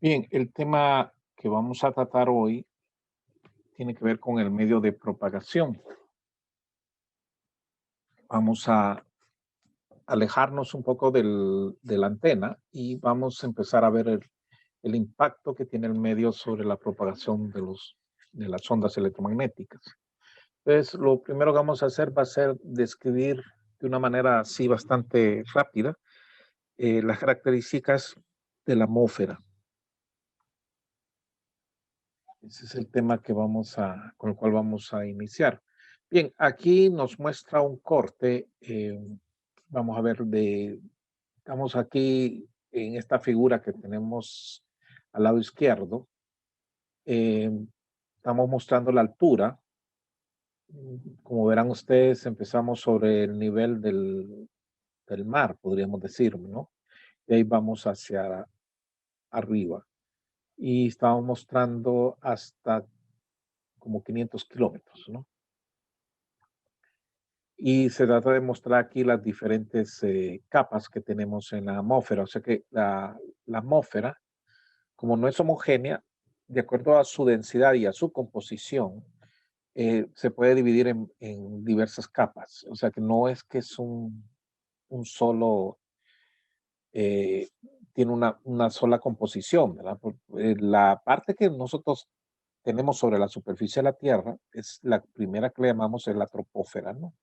Bien, el tema que vamos a tratar hoy tiene que ver con el medio de propagación. Vamos a alejarnos un poco de la antena y vamos a empezar a ver el impacto que tiene el medio sobre la propagación de las ondas electromagnéticas. Entonces, lo primero que vamos a hacer va a ser describir de una manera así bastante rápida las características de la atmósfera. Ese es el tema con el cual vamos a iniciar. Bien, aquí nos muestra un corte. Vamos a ver estamos aquí en esta figura que tenemos al lado izquierdo. eh, Estamos mostrando la altura. Como verán ustedes, empezamos sobre el nivel del mar, podríamos decir, ¿no? Y ahí vamos hacia arriba. Y estamos mostrando hasta como 500 kilómetros, ¿no? Y se trata de mostrar aquí las diferentes capas que tenemos en la atmósfera. O sea que la atmósfera, como no es homogénea, de acuerdo a su densidad y a su composición, se puede dividir en diversas capas. O sea que no es que es un solo, eh, tiene una sola composición, ¿verdad? La parte que nosotros tenemos sobre la superficie de la Tierra es la primera que le llamamos es la troposfera, ¿no?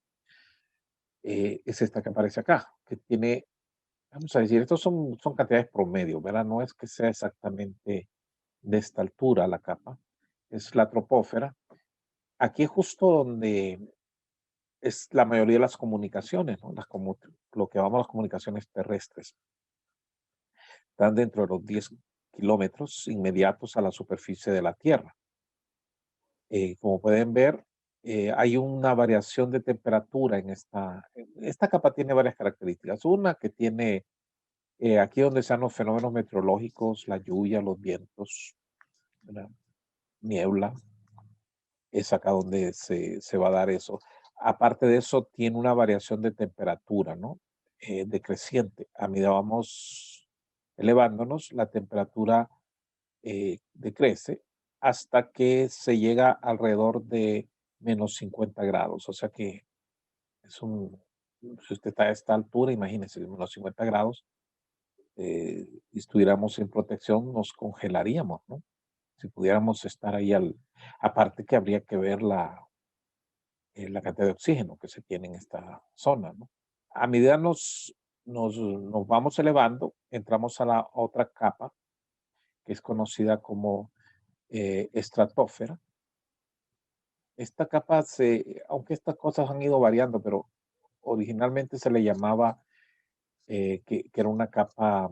Es esta que aparece acá, que tiene, vamos a decir, estos son cantidades promedio, ¿verdad? No es que sea exactamente de esta altura la capa, es la troposfera. Aquí es justo donde es la mayoría de las comunicaciones, ¿no? Lo que llamamos las comunicaciones terrestres. Están dentro de los 10 kilómetros inmediatos a la superficie de la Tierra. Como pueden ver, hay una variación de temperatura en esta capa tiene varias características. Una que tiene aquí donde están los fenómenos meteorológicos, la lluvia, los vientos, ¿verdad? Niebla, es acá donde se va a dar eso. Aparte de eso, tiene una variación de temperatura, ¿no? Decreciente. A medida vamos elevándonos, la temperatura decrece hasta que se llega alrededor de -50 grados. O sea que es si usted está a esta altura, imagínese, -50 grados, y estuviéramos sin protección, nos congelaríamos, ¿no? Si pudiéramos estar ahí aparte que habría que ver la cantidad de oxígeno que se tiene en esta zona, ¿no? A medida nos vamos elevando, entramos a la otra capa, que es conocida como estratosfera. Esta capa aunque estas cosas han ido variando, pero originalmente se le llamaba que era una capa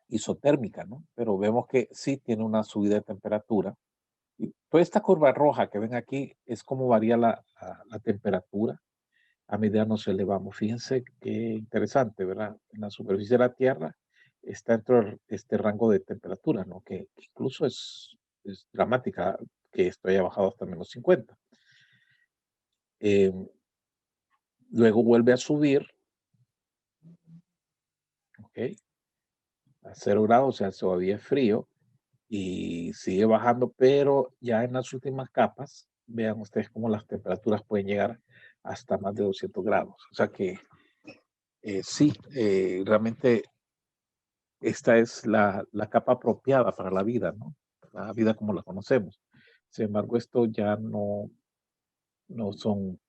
isotérmica, ¿no? Pero vemos que sí tiene una subida de temperatura. Y toda esta curva roja que ven aquí es como varía la temperatura a medida nos elevamos. Fíjense qué interesante, ¿verdad? En la superficie de la Tierra está dentro de este rango de temperatura, ¿no? Que incluso es dramática que esto haya bajado hasta -50. Em, Luego vuelve a subir, ¿ok? A 0 grados, o sea, todavía es frío y sigue bajando, pero ya en las últimas capas, vean ustedes cómo las temperaturas pueden llegar hasta más de 200 grados. O sea que sí, realmente esta es la capa apropiada para la vida, ¿no? La vida como la conocemos. Sin embargo, esto ya no son,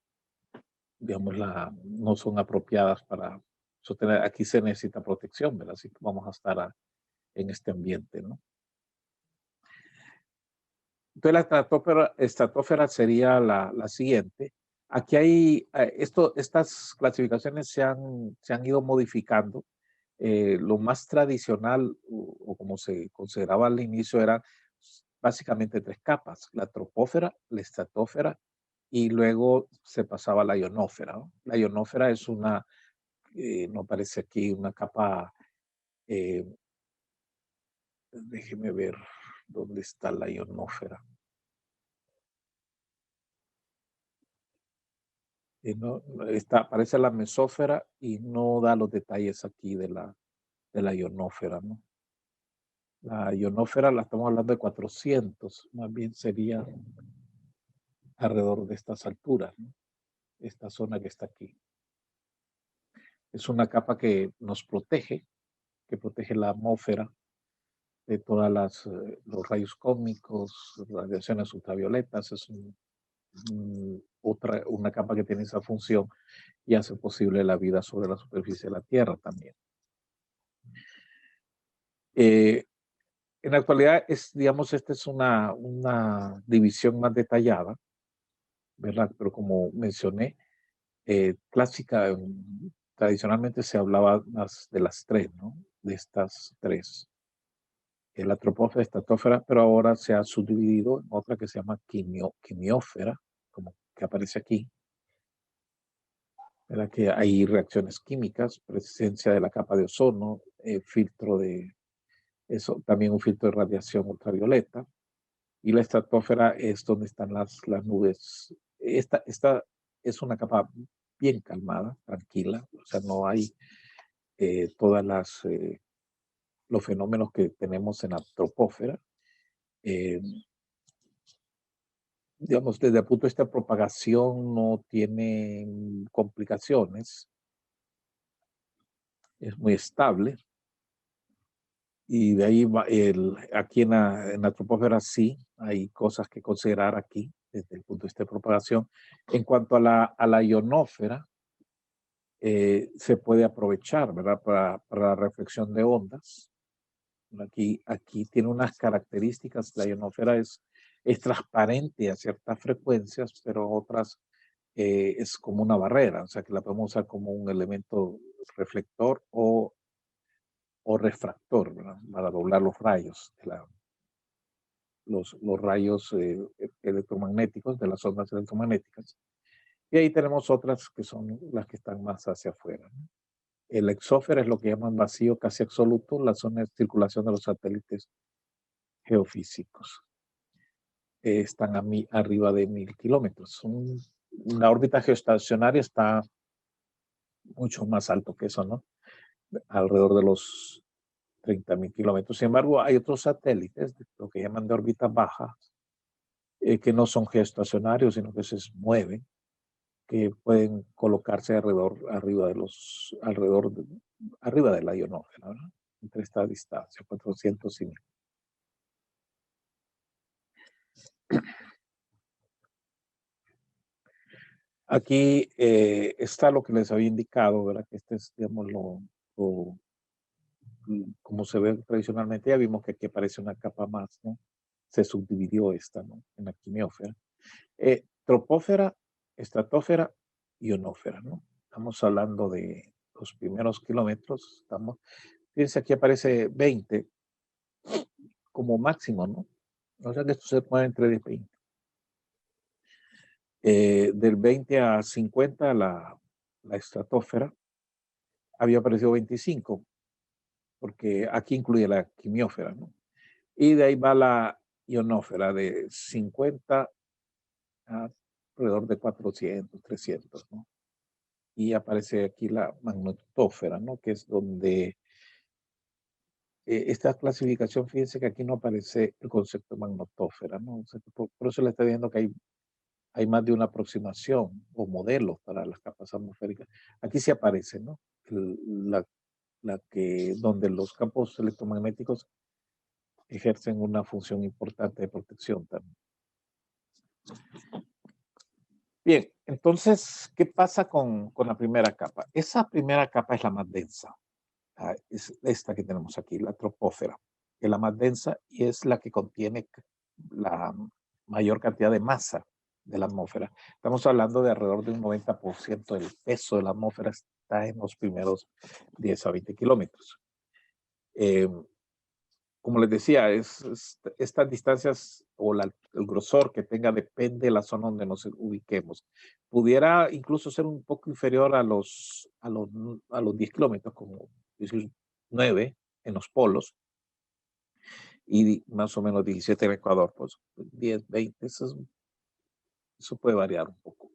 digamos, no son apropiadas para sostener. Aquí se necesita protección, ¿verdad? Así que vamos a estar en este ambiente, ¿no? Entonces, la estratosfera sería la siguiente. Aquí hay, estas clasificaciones se han ido modificando. Lo más tradicional o como se consideraba al inicio eran básicamente tres capas: la troposfera, la estratosfera y luego se pasaba a la ionósfera, ¿no? La ionósfera es no aparece aquí, una capa, eh, déjeme ver dónde está la ionósfera. Aparece la mesósfera y no da los detalles aquí de la ionósfera, ¿no? La ionósfera la estamos hablando de 400, más bien sería alrededor de estas alturas, ¿no? Esta zona que está aquí. Es una capa que nos protege, que protege la atmósfera de todas los rayos cósmicos, radiaciones ultravioletas. Es una capa que tiene esa función y hace posible la vida sobre la superficie de la Tierra también. Eh, en la actualidad, digamos, esta es una división más detallada, ¿verdad? Pero como mencioné, clásica, tradicionalmente se hablaba más de las tres, ¿no? De estas tres. La troposfera, estratosfera, pero ahora se ha subdividido en otra que se llama quimiósfera, como que aparece aquí, ¿verdad? Que hay reacciones químicas, presencia de la capa de ozono, filtro de eso, también un filtro de radiación ultravioleta. Y la estratosfera es donde están las nubes. Esta es una capa bien calmada, tranquila, o sea, no hay todas los fenómenos que tenemos en la troposfera. Eh, digamos, desde el punto de vista de propagación no tiene complicaciones, es muy estable. Y de ahí aquí en la troposfera sí hay cosas que considerar aquí desde el punto de vista de propagación. En cuanto a la ionósfera, se puede aprovechar, ¿verdad? Para la reflexión de ondas. Aquí tiene unas características, la ionosfera es transparente a ciertas frecuencias, pero otras es como una barrera, o sea que la podemos usar como un elemento reflector o refractor, ¿verdad? Para doblar los rayos, los rayos electromagnéticos de las ondas electromagnéticas. Y ahí tenemos otras que son las que están más hacia afuera, ¿no? El exósfera es lo que llaman vacío casi absoluto, la zona de circulación de los satélites geofísicos. Están arriba de 1000 kilómetros. La órbita geoestacionaria está mucho más alto que eso, ¿no? Alrededor de los 30.000 kilómetros. Sin embargo, hay otros satélites, lo que llaman de órbita baja, que no son geoestacionarios, sino que se mueven, que pueden colocarse arriba de la ionósfera, ¿verdad? Entre esta distancia, 400 y 1000. Aquí está lo que les había indicado, ¿verdad? Que este es, digamos, como se ve tradicionalmente. Ya vimos que aquí aparece una capa más, ¿no? Se subdividió esta, ¿no? En la quimiósfera. Tropósfera, estratosfera, ionósfera, ¿no? Estamos hablando de los primeros kilómetros. Fíjense, aquí aparece 20 como máximo, ¿no? O sea que esto se puede entre 10 y 20. Del 20 a 50, la estratosfera había aparecido 25, porque aquí incluye la quimiósfera, ¿no? Y de ahí va la ionósfera de 50 a alrededor de 400, 300, ¿no? Y aparece aquí la magnetósfera, ¿no? Que es donde esta clasificación, fíjense que aquí no aparece el concepto de magnetósfera, ¿no? O sea, por eso le está viendo que hay más de una aproximación o modelos para las capas atmosféricas. Aquí sí aparece, ¿no? La, donde los campos electromagnéticos ejercen una función importante de protección también. Bien, entonces, ¿qué pasa con la primera capa? Esa primera capa es la más densa. Es esta que tenemos aquí, la troposfera, que es la más densa y es la que contiene la mayor cantidad de masa de la atmósfera. Estamos hablando de alrededor de un 90% del peso de la atmósfera está en los primeros 10 a 20 kilómetros. Eh, como les decía, estas distancias o el grosor que tenga depende de la zona donde nos ubiquemos. Pudiera incluso ser un poco inferior a los 10 kilómetros, como decir 9 en los polos y más o menos 17 en Ecuador, pues 10, 20, eso puede variar un poco.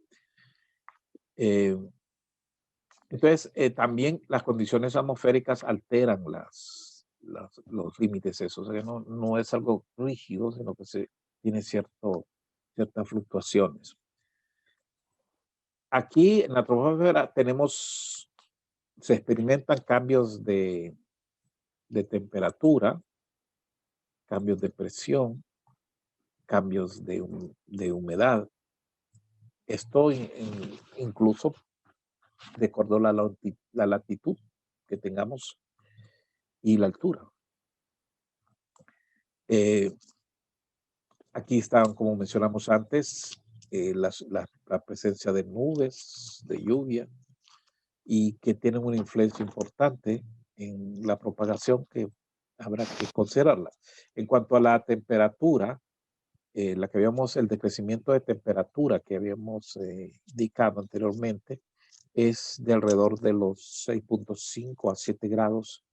Entonces, también las condiciones atmosféricas alteran los límites esos. O sea, que no es algo rígido, sino que tiene ciertas fluctuaciones. Aquí en la troposfera se experimentan cambios de temperatura, cambios de presión, cambios de humedad. Esto incluso de acuerdo a la latitud que tengamos y la altura. Aquí están, como mencionamos antes, la presencia de nubes, de lluvia, y que tienen una influencia importante en la propagación que habrá que considerarla. En cuanto a la temperatura, el decrecimiento de temperatura que habíamos indicado anteriormente es de alrededor de los 6.5 a 7 grados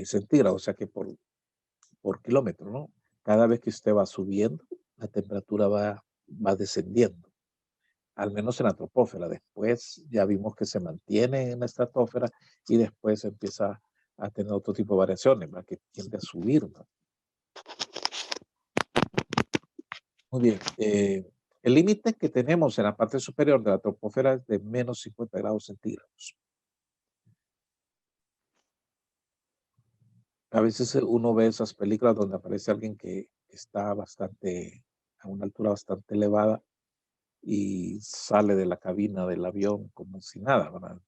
centígrados, o sea que por kilómetro, ¿no? Cada vez que usted va subiendo, la temperatura va descendiendo, al menos en la troposfera. Después ya vimos que se mantiene en la estratosfera y después empieza a tener otro tipo de variaciones, ¿verdad? Que tiende a subir, ¿no? Muy bien. El límite que tenemos en la parte superior de la troposfera es de menos 50 grados centígrados. A veces uno ve esas películas donde aparece alguien que está a una altura bastante elevada y sale de la cabina del avión como si nada, ¿verdad?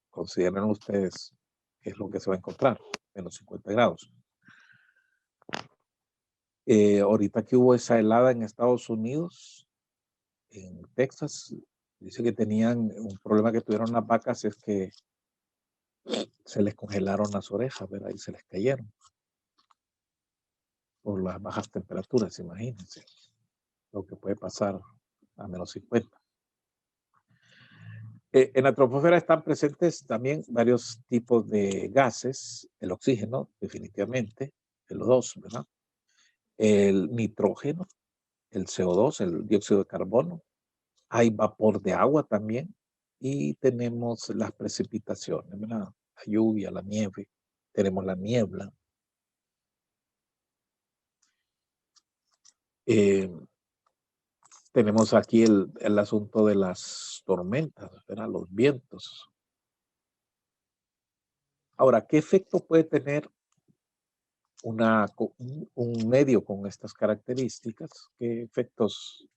Consideren ustedes qué es lo que se va a encontrar, menos 50 grados. Ahorita que hubo esa helada en Estados Unidos, en Texas, dice que tenían un problema que tuvieron las vacas, es que se les congelaron las orejas, ¿verdad? Y se les cayeron por las bajas temperaturas, imagínense lo que puede pasar a menos 50. En la troposfera están presentes también varios tipos de gases, el oxígeno, definitivamente, el O2, ¿verdad? El nitrógeno, el CO2, el dióxido de carbono. Hay vapor de agua también y tenemos las precipitaciones, ¿verdad? La lluvia, la nieve, tenemos la niebla. Eh, Tenemos aquí el asunto de las tormentas, ¿verdad? Los vientos. Ahora, ¿qué efecto puede tener un medio con estas características? ¿Qué efectos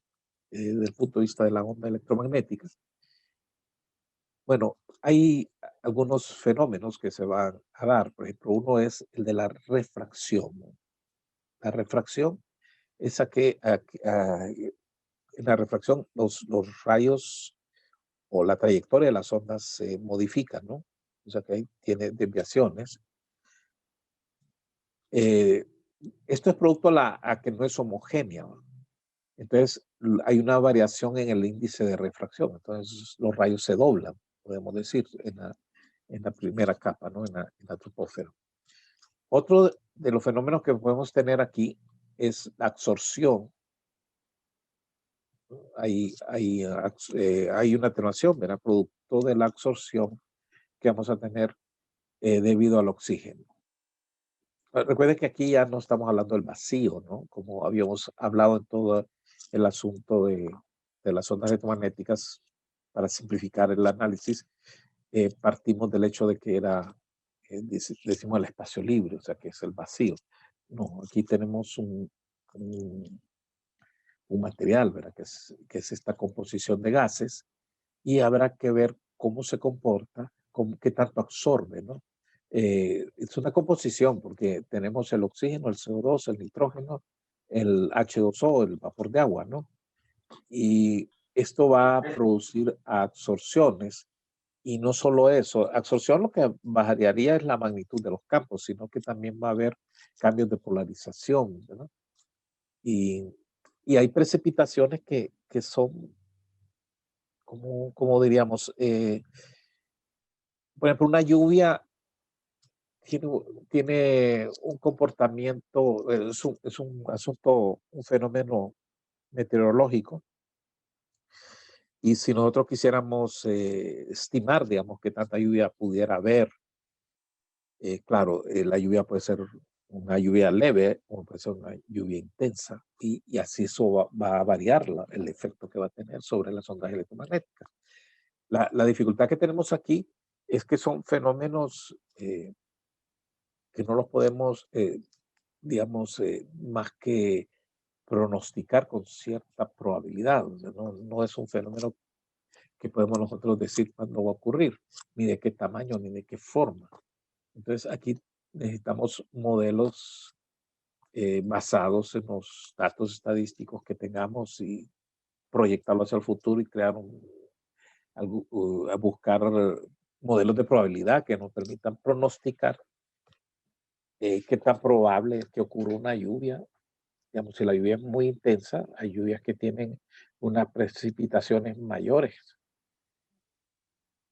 desde el punto de vista de la onda electromagnética? Bueno, hay algunos fenómenos que se van a dar. Por ejemplo, uno es el de la refracción. La refracción es en la refracción los rayos o la trayectoria de las ondas se modifican, ¿no? O sea que ahí tiene desviaciones. Eh, Esto es producto a que no es homogénea, ¿no? Entonces hay una variación en el índice de refracción. Entonces los rayos se doblan, podemos decir, en la primera capa, ¿no? En la troposfera. Otro de los fenómenos que podemos tener aquí es la absorción. Hay una atenuación, ¿verdad? Producto de la absorción que vamos a tener debido al oxígeno. Recuerden que aquí ya no estamos hablando del vacío, ¿no? Como habíamos hablado en todo el asunto de las ondas electromagnéticas, para simplificar el análisis, partimos del hecho de que decimos el espacio libre, o sea, que es el vacío. No, aquí tenemos un, un material, ¿verdad? Que es esta composición de gases, y habrá que ver cómo se comporta, qué tanto absorbe, ¿no? Es una composición porque tenemos el oxígeno, el CO2, el nitrógeno, el H2O, el vapor de agua, ¿no? Y esto va a producir absorciones, y no solo eso, absorción lo que variaría es la magnitud de los campos, sino que también va a haber cambios de polarización, ¿verdad? Y, y hay precipitaciones que son, como diríamos, por ejemplo, una lluvia tiene un comportamiento, es un asunto, un fenómeno meteorológico. Y si nosotros quisiéramos estimar, digamos, qué tanta lluvia pudiera haber Claro, la lluvia puede ser una lluvia leve o puede ser una lluvia intensa y así eso va a variar el efecto que va a tener sobre las ondas electromagnéticas. La dificultad que tenemos aquí es que son fenómenos que no los podemos, digamos, más que pronosticar con cierta probabilidad. O sea, no es un fenómeno que podemos nosotros decir cuándo va a ocurrir, ni de qué tamaño, ni de qué forma. Entonces aquí necesitamos modelos basados en los datos estadísticos que tengamos y proyectarlo hacia el futuro y crear a buscar modelos de probabilidad que nos permitan pronosticar qué tan probable es que ocurra una lluvia. Digamos, si la lluvia es muy intensa, hay lluvias que tienen unas precipitaciones mayores.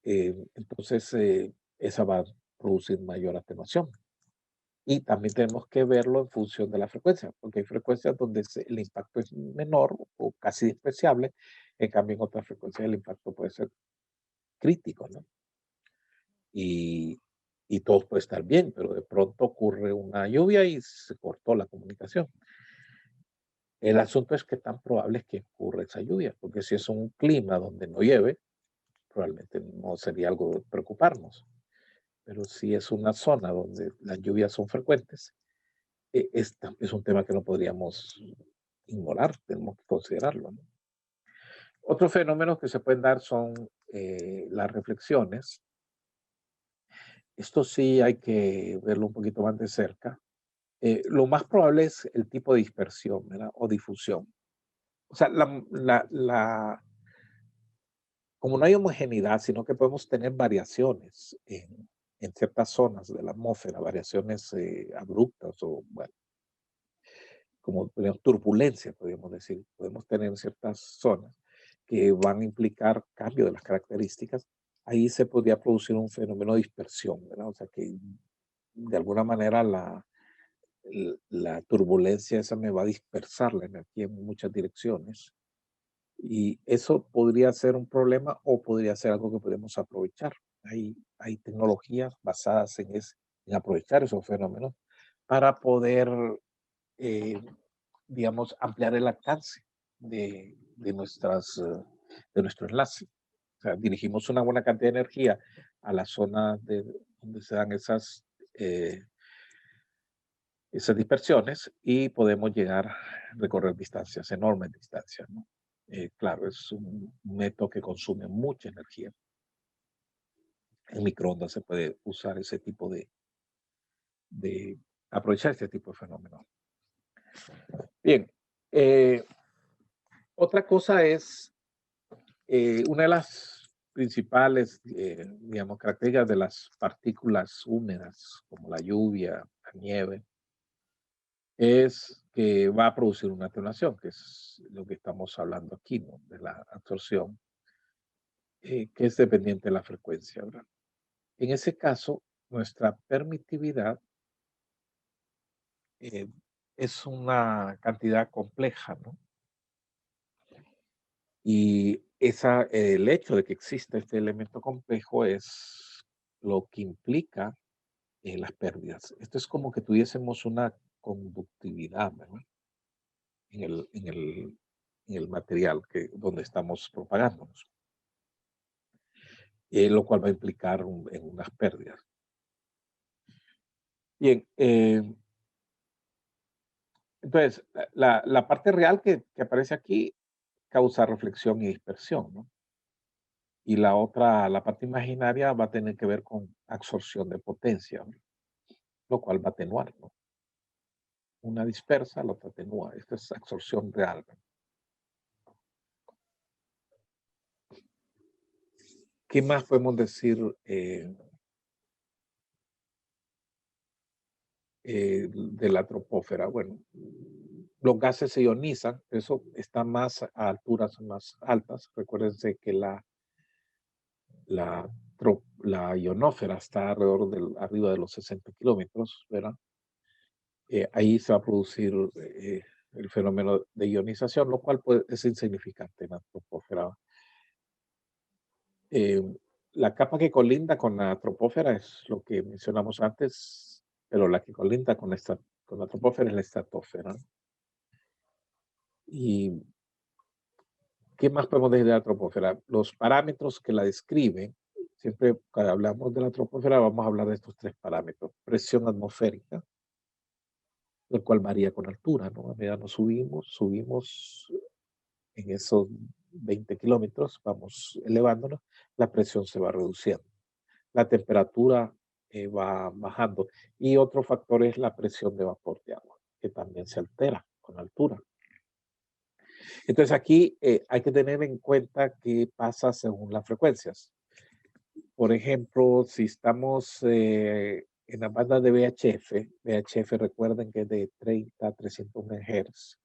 Entonces, esa va a producir mayor atenuación. Y también tenemos que verlo en función de la frecuencia, porque hay frecuencias donde el impacto es menor o casi despreciable, en cambio en otras frecuencias el impacto puede ser crítico, ¿no? Y, y todo puede estar bien, pero de pronto ocurre una lluvia y se cortó la comunicación. El asunto es qué tan probable es que ocurra esa lluvia, porque si es un clima donde no llueve, probablemente no sería algo de preocuparnos. Pero si es una zona donde las lluvias son frecuentes, es un tema que no podríamos ignorar, tenemos que considerarlo, ¿no? Otros fenómenos que se pueden dar son las reflexiones. Esto sí hay que verlo un poquito más de cerca. Lo más probable es el tipo de dispersión, ¿verdad? O difusión. O sea, como no hay homogeneidad, sino que podemos tener variaciones en ciertas zonas de la atmósfera, variaciones abruptas o, bueno, como tenemos turbulencia, podríamos decir, podemos tener ciertas zonas que van a implicar cambio de las características, ahí se podría producir un fenómeno de dispersión, ¿verdad? O sea que de alguna manera la turbulencia esa me va a dispersar la energía en muchas direcciones y eso podría ser un problema o podría ser algo que podemos aprovechar. Hay tecnologías basadas en aprovechar esos fenómenos para poder eh, digamos, ampliar el alcance de de nuestro enlace. O sea, dirigimos una buena cantidad de energía a la zona donde se dan eh, esas dispersiones y podemos llegar a recorrer distancias, enormes distancias, ¿no? Claro, es un método que consume mucha energía. En microondas se puede usar ese tipo de aprovechar este tipo de fenómenos. Bien, eh, otra cosa es una de las principales, digamos, características de las partículas húmedas, como la lluvia, la nieve, es que va a producir una atenuación, que es lo que estamos hablando aquí, ¿no? De la absorción, que es dependiente de la frecuencia, ¿verdad? En ese caso, nuestra permitividad eh, es una cantidad compleja, ¿no? Y el hecho de que exista este elemento complejo es lo que implica las pérdidas. Esto es como que tuviésemos una conductividad, ¿verdad? En en el material donde estamos propagándonos, lo cual va a implicar en unas pérdidas. Bien, entonces, la parte real que aparece aquí causa reflexión y dispersión, ¿no? Y la otra, la parte imaginaria, va a tener que ver con absorción de potencia, ¿no? Lo cual va a atenuar, ¿no? Una dispersa, la otra atenúa. Esto es absorción real, ¿no? ¿Qué más podemos decir de la troposfera? Bueno, los gases se ionizan, eso está más a alturas más altas. Recuérdense que la ionósfera está arriba de los 60 kilómetros, ¿verdad? Ahí se va a producir el fenómeno de ionización, lo cual es insignificante en la troposfera. Eh, la capa que colinda con la troposfera es lo que mencionamos antes, pero la que colinda con la troposfera es la estratosfera. ¿Y qué más podemos decir de la troposfera? Los parámetros que la describen, siempre cuando hablamos de la troposfera vamos a hablar de estos tres parámetros. Presión atmosférica, el cual varía con altura, ¿no? A medida nos subimos en esos 20 kilómetros, vamos elevándonos, la presión se va reduciendo. La temperatura va bajando. Y otro factor es la presión de vapor de agua, que también se altera con altura. Entonces aquí hay que tener en cuenta qué pasa según las frecuencias. Por ejemplo, si estamos en la banda de VHF recuerden que es de 30 a 300 MHz.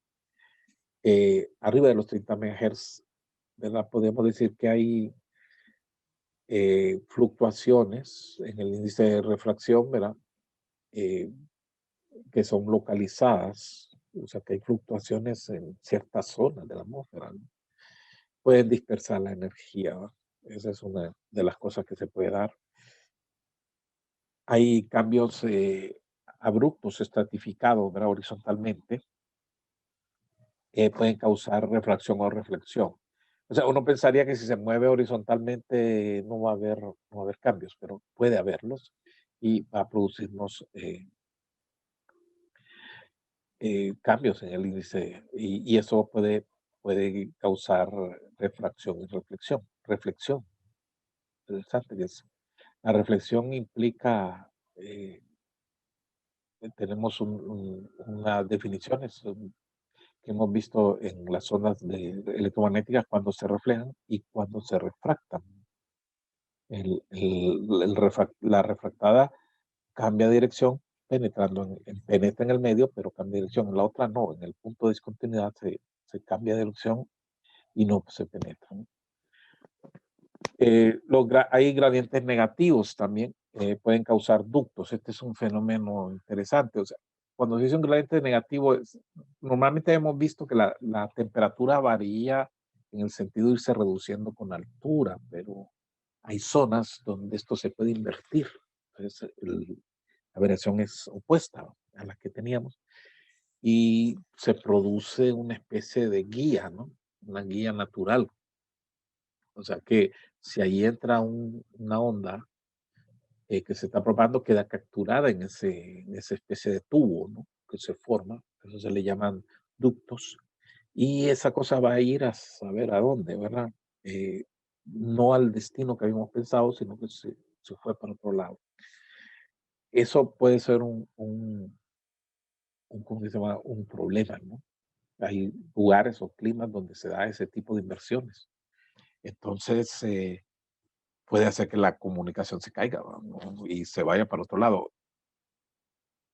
Arriba de los 30 MHz, ¿verdad? Podemos decir que hay fluctuaciones en el índice de refracción, ¿verdad? Eh, que son localizadas, o sea que hay fluctuaciones en ciertas zonas de la atmósfera, ¿no? Pueden dispersar la energía, ¿va? Esa es una de las cosas que se puede dar. Hay cambios abruptos, estratificados, ¿verdad? Horizontalmente, pueden causar refracción o reflexión. O sea, uno pensaría que si se mueve horizontalmente no va a haber cambios, pero puede haberlos y va a producirnos cambios en el índice y eso puede causar refracción y reflexión. Reflexión, interesante que es. La reflexión implica, tenemos unas definiciones que hemos visto en las ondas electromagnéticas cuando se reflejan y cuando se refractan. La refractada cambia de dirección penetra en el medio, pero cambia de dirección. En la otra no, en el punto de discontinuidad se cambia de dirección y no se penetra, ¿no? Hay gradientes negativos también, pueden causar ductos. Este es un fenómeno interesante. O sea, cuando se dice un gradiente negativo, normalmente hemos visto que la temperatura varía en el sentido de irse reduciendo con altura, pero hay zonas donde esto se puede invertir. Entonces, la variación es opuesta a la que teníamos y se produce una especie de guía, ¿no? Una guía natural. O sea que si ahí entra una onda que se está propagando, queda capturada en esa especie de tubo, ¿no? Que se forma, eso se le llaman ductos, y esa cosa va a ir a saber a dónde, ¿verdad? Eh, no al destino que habíamos pensado, sino que se fue para otro lado. Eso puede ser ¿cómo se llama? Un problema, ¿no? Hay lugares o climas donde se da ese tipo de inversiones. Entonces, puede hacer que la comunicación se caiga, ¿no? Y se vaya para otro lado.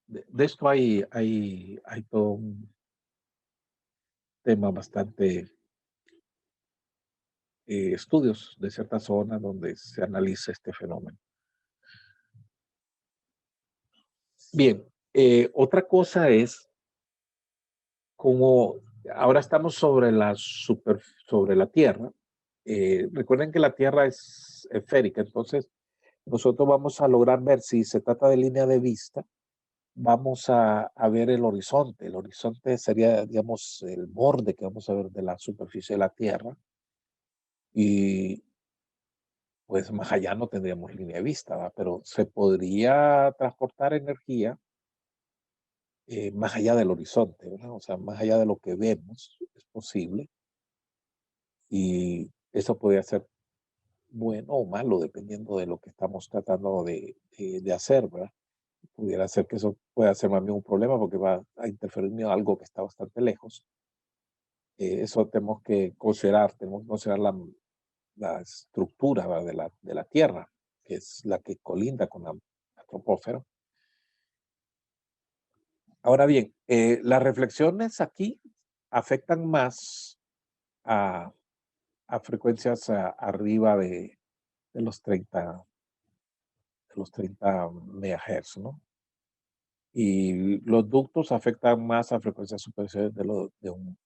De esto hay todo un tema bastante, estudios de ciertas zonas donde se analiza este fenómeno. Bien, otra cosa es como ahora estamos sobre la Tierra. Recuerden que la Tierra es esférica, entonces nosotros vamos a lograr ver si se trata de línea de vista, vamos a ver el horizonte. El horizonte sería, digamos, el borde que vamos a ver de la superficie de la Tierra y pues más allá no tendríamos línea de vista, ¿va? Pero se podría transportar energía más allá del horizonte, ¿verdad? O sea, más allá de lo que vemos, es posible. Y eso podría ser bueno o malo dependiendo de lo que estamos tratando de hacer, ¿verdad? Pudiera ser que eso pueda ser más bien un problema porque va a interferir en algo que está bastante lejos. Eso tenemos que considerar la estructura, ¿verdad? de la Tierra, que es la que colinda con la troposfera. Ahora bien, las reflexiones aquí afectan más a, a frecuencias arriba de los 30 MHz, ¿no? Y los ductos afectan más a frecuencias superiores de un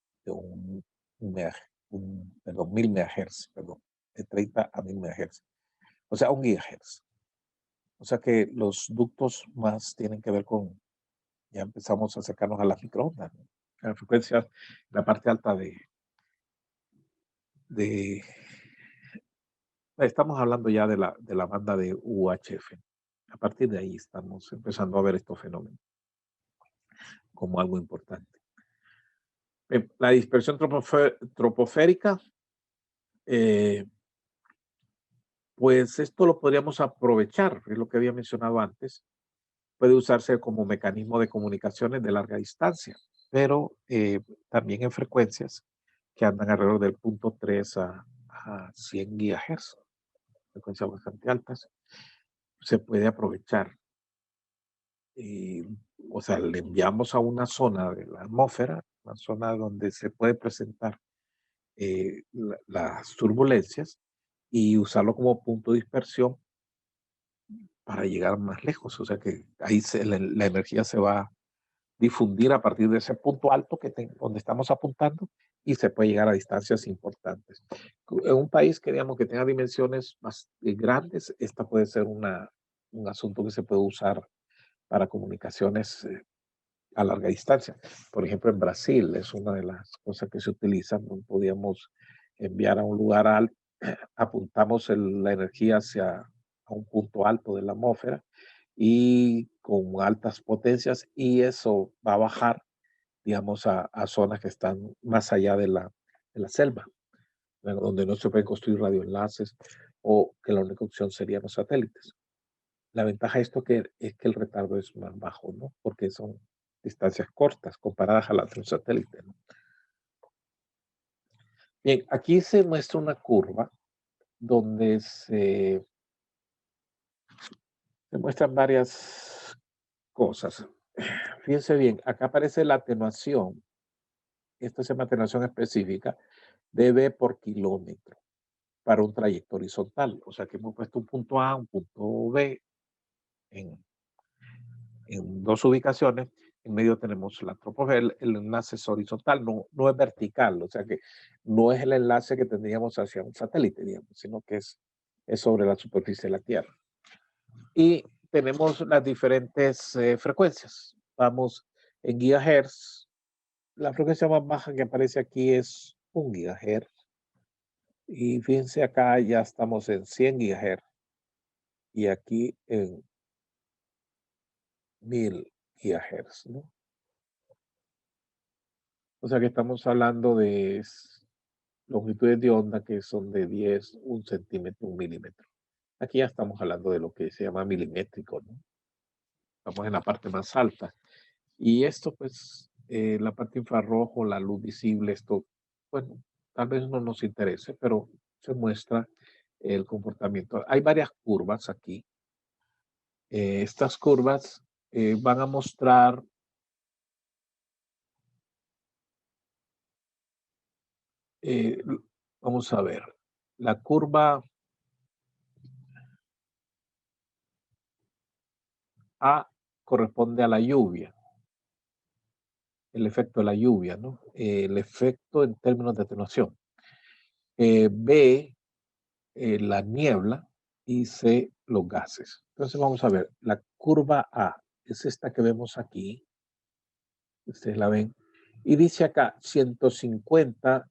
perdón, 1000 MHz, perdón, de 30 a 1000 MHz. o sea, 1 GHz. O sea que los ductos más tienen que ver con, ya empezamos a acercarnos a las microondas, ¿no? A la frecuencia, la parte alta de estamos hablando ya de la banda de UHF. A partir de ahí estamos empezando a ver estos fenómenos como algo importante. La dispersión troposférica, eh, pues esto lo podríamos aprovechar, es lo que había mencionado antes. Puede usarse como mecanismo de comunicaciones de larga distancia, pero también en frecuencias que andan alrededor del 0.3 a 100 GHz, frecuencias bastante altas, se puede aprovechar. O sea, le enviamos a una zona de la atmósfera, una zona donde se puede presentar las turbulencias y usarlo como punto de dispersión para llegar más lejos. O sea que ahí la energía se va a difundir a partir de ese punto alto donde estamos apuntando y se puede llegar a distancias importantes. En un país que, digamos, que tenga dimensiones más grandes, esta puede ser un asunto que se puede usar para comunicaciones a larga distancia. Por ejemplo, en Brasil es una de las cosas que se utilizan. Podíamos enviar a un lugar alto, apuntamos la energía hacia a un punto alto de la atmósfera y con altas potencias y eso va a bajar, digamos, a zonas que están más allá de la selva, donde no se pueden construir radioenlaces o que la única opción serían los satélites. La ventaja de esto es que el retardo es más bajo, ¿no? Porque son distancias cortas comparadas a las de un satélite, ¿no? Bien, aquí se muestra una curva donde se muestran varias cosas. Fíjense bien, acá aparece la atenuación. Esto se llama atenuación específica de B por kilómetro para un trayecto horizontal. O sea que hemos puesto un punto A, un punto B en, en dos ubicaciones. En medio tenemos la troposfera, el enlace es horizontal, no es vertical, o sea que no es el enlace que tendríamos hacia un satélite, digamos, sino que es sobre la superficie de la Tierra. Y tenemos las diferentes frecuencias. Vamos en gigahertz. La frecuencia más baja que aparece aquí es 1 GHz. Y fíjense acá ya estamos en 100 GHz y aquí en 1000 GHz, ¿no? O sea que estamos hablando de longitudes de onda que son de 10, 1 centímetro, 1 milímetro. Aquí ya estamos hablando de lo que se llama milimétrico, ¿no? Estamos en la parte más alta. Y esto, pues, la parte infrarrojo, la luz visible, esto, bueno, tal vez no nos interese, pero se muestra el comportamiento. Hay varias curvas aquí. Estas curvas van a mostrar Eh, vamos a ver, la curva A corresponde a la lluvia, el efecto de la lluvia, ¿no? El efecto en términos de atenuación. B, la niebla y C, los gases. Entonces vamos a ver, la curva A es esta que vemos aquí, ustedes la ven, y dice acá 150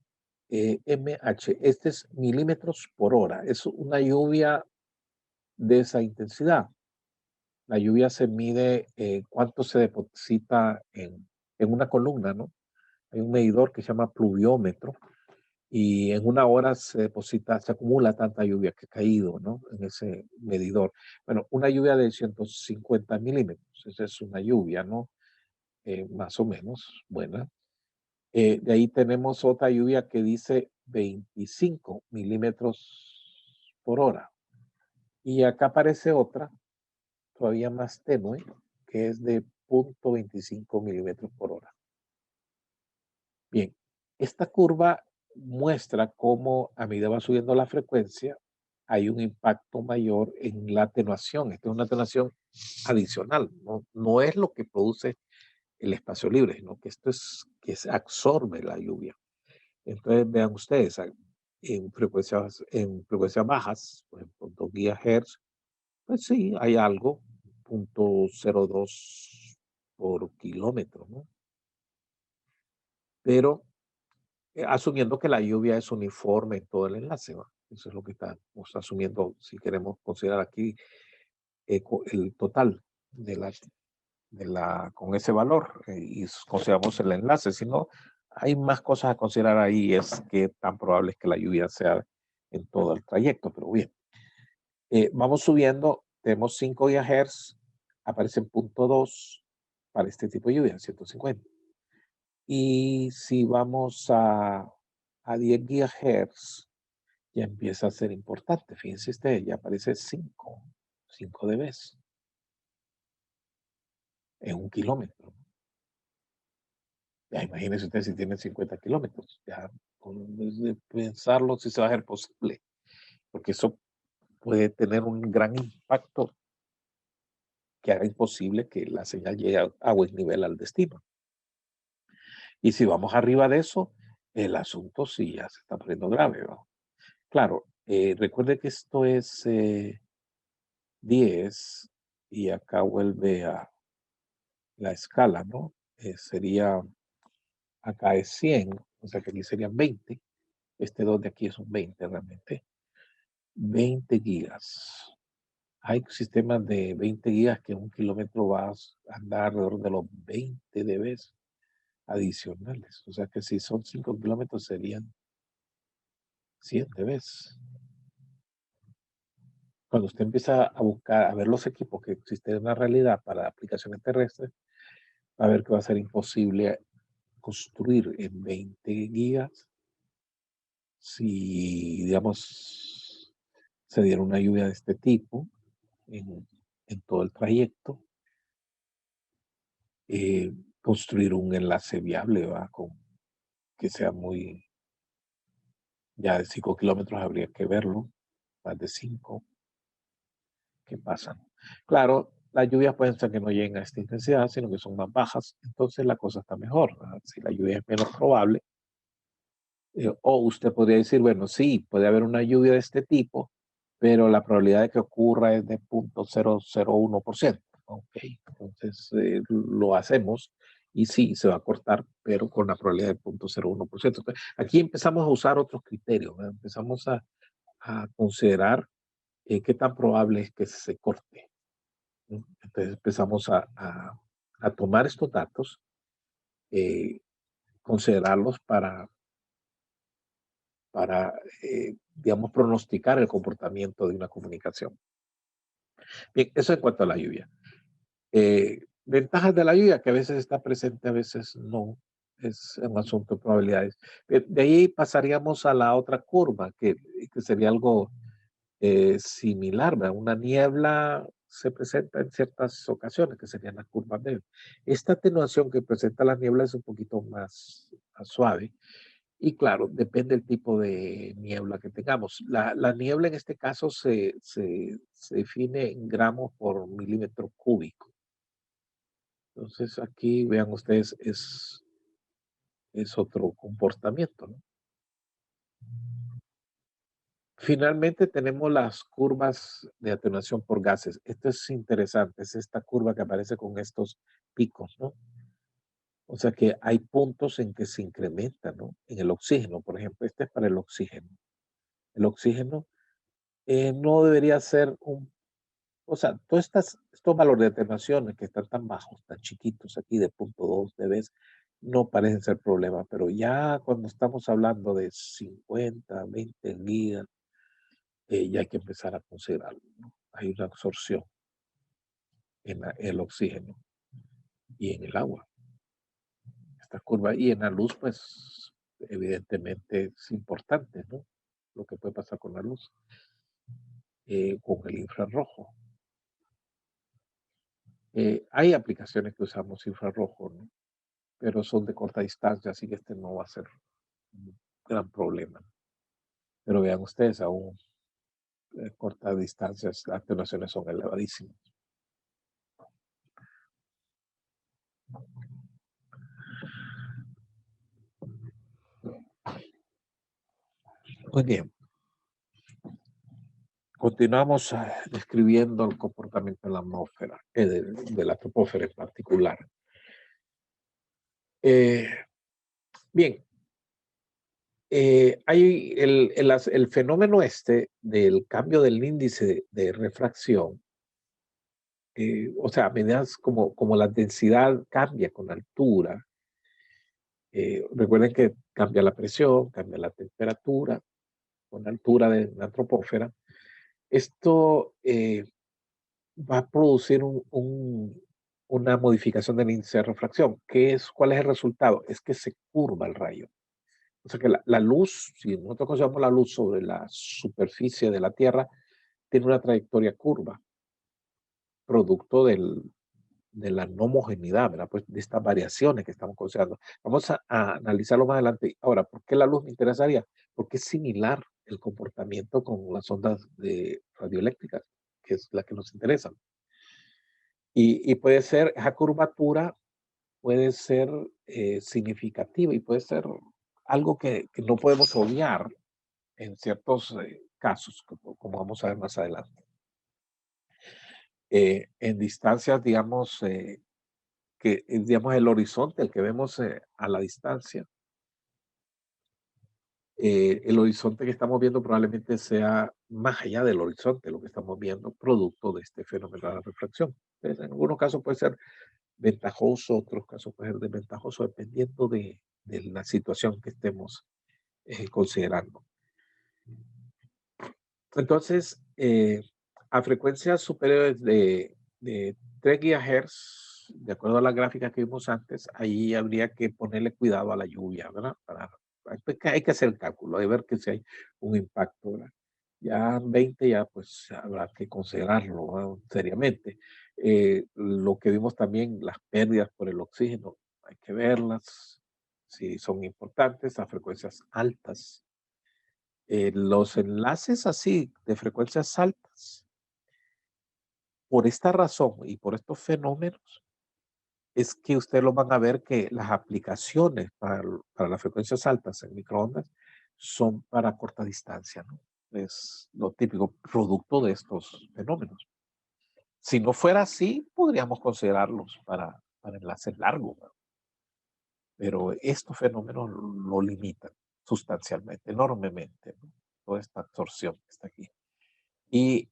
mH, este es milímetros por hora, es una lluvia de esa intensidad. La lluvia se mide cuánto se deposita en una columna, ¿no? Hay un medidor que se llama pluviómetro y en una hora se deposita, se acumula tanta lluvia que ha caído, ¿no? En ese medidor. Bueno, una lluvia de 150 milímetros, esa es una lluvia, ¿no? Más o menos buena. De ahí tenemos otra lluvia que dice 25 milímetros por hora. Y acá aparece otra todavía más tenue, que es de 0.25 milímetros por hora. Bien, esta curva muestra cómo a medida va subiendo la frecuencia, hay un impacto mayor en la atenuación. Esta es una atenuación adicional, no es lo que produce el espacio libre, sino que esto es que se absorbe la lluvia. Entonces, vean ustedes, en frecuencias bajas, por ejemplo, 2 GHz, pues sí, hay algo, 0.02 por kilómetro, ¿no? Pero asumiendo que la lluvia es uniforme en todo el enlace, ¿va? Eso es lo que estamos asumiendo si queremos considerar aquí el total de con ese valor y consideramos el enlace. Si no, hay más cosas a considerar ahí, es que tan probable es que la lluvia sea en todo el trayecto, pero bien. Vamos subiendo, tenemos 5 GHz, aparece en punto 2 para este tipo de lluvia, 150. Y si vamos a 10 GHz, ya empieza a ser importante. Fíjense usted, ya aparece 5 dB en 1 kilómetro. Ya imagínese usted si tiene 50 kilómetros, ya de pensarlo si se va a hacer posible, porque eso puede tener un gran impacto que haga imposible que la señal llegue a buen nivel al destino. Y si vamos arriba de eso, el asunto sí ya se está poniendo grave, ¿no? Claro, recuerde que esto es 10 y acá vuelve a la escala, ¿no? Sería, acá es 100, o sea que aquí serían 20. Este 2 de aquí es un 20 realmente. 20 gigas. Hay sistemas de 20 gigas que en 1 kilómetro vas a andar alrededor de los 20 dB adicionales. O sea que si son 5 kilómetros serían 100 dB. Cuando usted empieza a buscar, a ver los equipos que existen en la realidad para aplicaciones terrestres, va a ver que va a ser imposible construir en 20 gigas si, digamos, se diera una lluvia de este tipo en todo el trayecto. eh, Construir un enlace viable, ¿va? Que sea muy, ya de 5 kilómetros habría que verlo, más de 5, ¿qué pasa? Claro, las lluvias pueden ser que no lleguen a esta intensidad, sino que son más bajas, entonces la cosa está mejor, ¿verdad? Si la lluvia es menos probable, o usted podría decir, bueno, sí, puede haber una lluvia de este tipo, pero la probabilidad de que ocurra es de 0.001%. Ok, entonces lo hacemos y sí, se va a cortar, pero con la probabilidad de 0.01%. Entonces, aquí empezamos a usar otros criterios, ¿verdad? Empezamos a considerar qué tan probable es que se corte, ¿no? Entonces empezamos a tomar estos datos, eh, considerarlos para digamos, pronosticar el comportamiento de una comunicación. Bien, eso en cuanto a la lluvia. Ventajas de la lluvia, que a veces está presente, a veces no. Es un asunto de probabilidades. De ahí pasaríamos a la otra curva, que sería algo similar, ¿verdad? Una niebla se presenta en ciertas ocasiones, que serían las curvas de. Esta atenuación que presenta la niebla es un poquito más suave. Y claro, depende del tipo de niebla que tengamos. La niebla en este caso se define en gramos por milímetro cúbico. Entonces aquí vean ustedes, es otro comportamiento, ¿no? Finalmente tenemos las curvas de atenuación por gases. Esto es interesante, es esta curva que aparece con estos picos, ¿no? O sea que hay puntos en que se incrementa, ¿no? En el oxígeno, por ejemplo, este es para el oxígeno. El oxígeno no debería ser o sea, todos estos valores de atenuación que están tan bajos, tan chiquitos aquí de 0.2 dB, no parecen ser problema, pero ya cuando estamos hablando de 50, 20 gigas, ya hay que empezar a considerarlo, ¿no? Hay una absorción en el oxígeno y en el agua. Esta curva y en la luz, pues evidentemente es importante, ¿no? Lo que puede pasar con la luz, con el infrarrojo. Hay aplicaciones que usamos infrarrojo, ¿no? Pero son de corta distancia, así que este no va a ser un gran problema. Pero vean ustedes, aún cortas distancias, las atenuaciones son elevadísimas. Muy bien. Continuamos describiendo el comportamiento de la atmósfera, de la troposfera en particular. Eh, bien, hay el fenómeno este del cambio del índice de refracción, o sea, a medida como la densidad cambia con altura, recuerden que cambia la presión, cambia la temperatura con altura de la troposfera. Esto va a producir una modificación del índice de refracción. ¿Cuál es el resultado? Es que se curva el rayo. O sea que la luz, si nosotros consideramos la luz sobre la superficie de la Tierra, tiene una trayectoria curva, producto de la no homogeneidad, ¿verdad? Pues de estas variaciones que estamos considerando. Vamos a analizarlo más adelante. Ahora, ¿por qué la luz me interesaría? Porque es similar el comportamiento con las ondas radioeléctricas, que es la que nos interesa. Y puede ser, esa curvatura puede ser significativa y puede ser algo que no podemos obviar en ciertos casos, como vamos a ver más adelante. En distancias, digamos, que es, digamos, el horizonte, el que vemos a la distancia, el horizonte que estamos viendo probablemente sea más allá del horizonte, lo que estamos viendo, producto de este fenómeno de la refracción. Entonces, en algunos casos puede ser ventajoso, otros casos puede ser desventajoso, dependiendo de la situación que estemos considerando. Entonces, a frecuencias superiores de 3 GHz, de acuerdo a las gráficas que vimos antes, ahí habría que ponerle cuidado a la lluvia, ¿verdad? Hay que hacer el cálculo, hay que ver que si hay un impacto, ¿verdad? Ya en 20 ya pues habrá que considerarlo, ¿verdad? Seriamente. Lo que vimos también, las pérdidas por el oxígeno, hay que verlas, si son importantes a frecuencias altas. Los enlaces así de frecuencias altas, por esta razón y por estos fenómenos, es que ustedes lo van a ver que las aplicaciones para las frecuencias altas en microondas son para corta distancia, ¿no? Es lo típico producto de estos fenómenos. Si no fuera así, podríamos considerarlos para enlaces largos, ¿no? Pero estos fenómenos lo limitan sustancialmente, enormemente, ¿no? Toda esta absorción que está aquí. Y